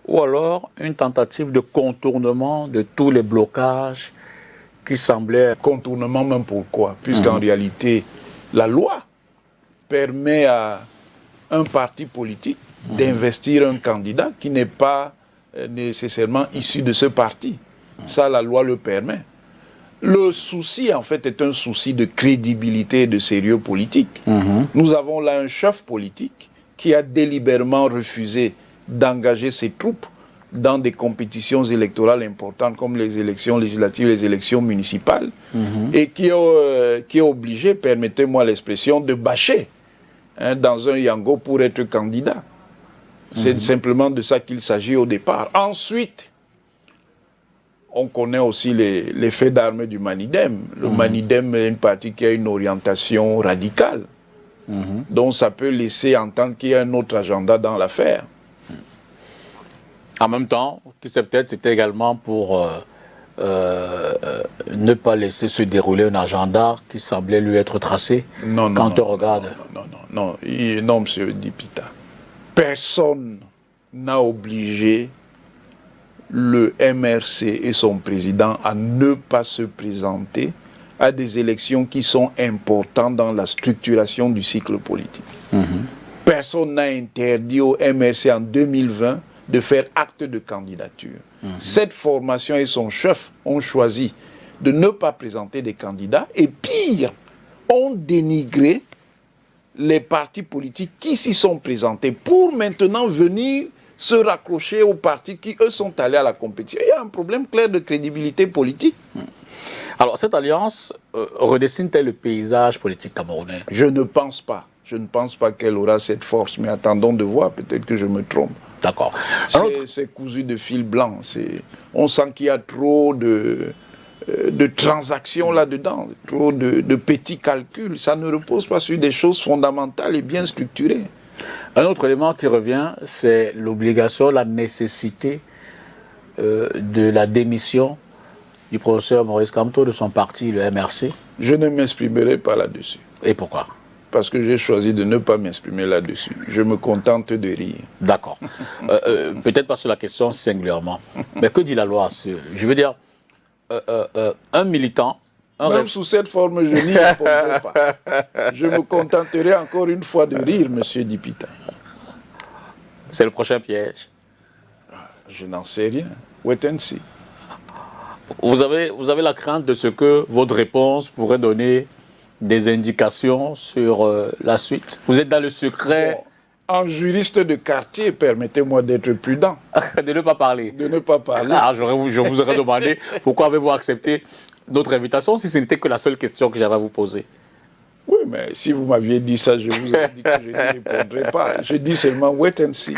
ou alors une tentative de contournement de tous les blocages qui semblaient... Contournement même pourquoi? Puisqu'en réalité, la loi permet à un parti politique d'investir un candidat qui n'est pas nécessairement issu de ce parti. Ça, la loi le permet. Le souci, en fait, est un souci de crédibilité et de sérieux politique. Nous avons là un chef politique qui a délibérément refusé d'engager ses troupes dans des compétitions électorales importantes comme les élections législatives, les élections municipales, et qui est obligé, permettez-moi l'expression, de bâcher dans un yango pour être candidat. C'est simplement de ça qu'il s'agit au départ. Ensuite, on connaît aussi les faits d'armes du Manidem. Le Manidem est une partie qui a une orientation radicale. Donc ça peut laisser entendre qu'il y a un autre agenda dans l'affaire. En même temps, c'était également pour ne pas laisser se dérouler un agenda qui semblait lui être tracé. Quand on regarde. Non, monsieur Dipita. Personne n'a obligé le MRC et son président à ne pas se présenter à des élections qui sont importantes dans la structuration du cycle politique. Personne n'a interdit au MRC en 2020 de faire acte de candidature. Cette formation et son chef ont choisi de ne pas présenter des candidats et pire, ont dénigré les partis politiques qui s'y sont présentés pour maintenant venir se raccrocher aux partis qui, eux, sont allés à la compétition. Il y a un problème clair de crédibilité politique. Alors, cette alliance redessine-t-elle le paysage politique camerounais? Je ne pense pas. Je ne pense pas qu'elle aura cette force, mais attendons de voir, peut-être que je me trompe. D'accord. C'est cousu de fil blanc. On sent qu'il y a trop de transactions là-dedans, trop de petits calculs. Ça ne repose pas sur des choses fondamentales et bien structurées. Un autre élément qui revient, c'est l'obligation, la nécessité de la démission du professeur Maurice Kamto de son parti, le MRC. Je ne m'exprimerai pas là-dessus. Et pourquoi? Parce que j'ai choisi de ne pas m'exprimer là-dessus. Je me contente de rire. D'accord. Peut-être pas sur la question singulièrement. Mais que dit la loi? Je veux dire, un militant... Même sous cette forme, je n'y répondrai pas. Je me contenterai encore une fois de rire, monsieur Dipita. C'est le prochain piège. Je n'en sais rien. Wait and see. Vous avez la crainte de ce que votre réponse pourrait donner des indications sur la suite? Vous êtes dans le secret? Bon, en juriste de quartier, permettez-moi d'être prudent. De ne pas parler. De ne pas parler. Ah, je vous aurais demandé pourquoi avez-vous accepté notre invitation si ce n'était que la seule question que j'avais à vous poser. Oui, mais si vous m'aviez dit ça, je vous aurais dit que je n'y répondrais pas. Je dis seulement wait and see.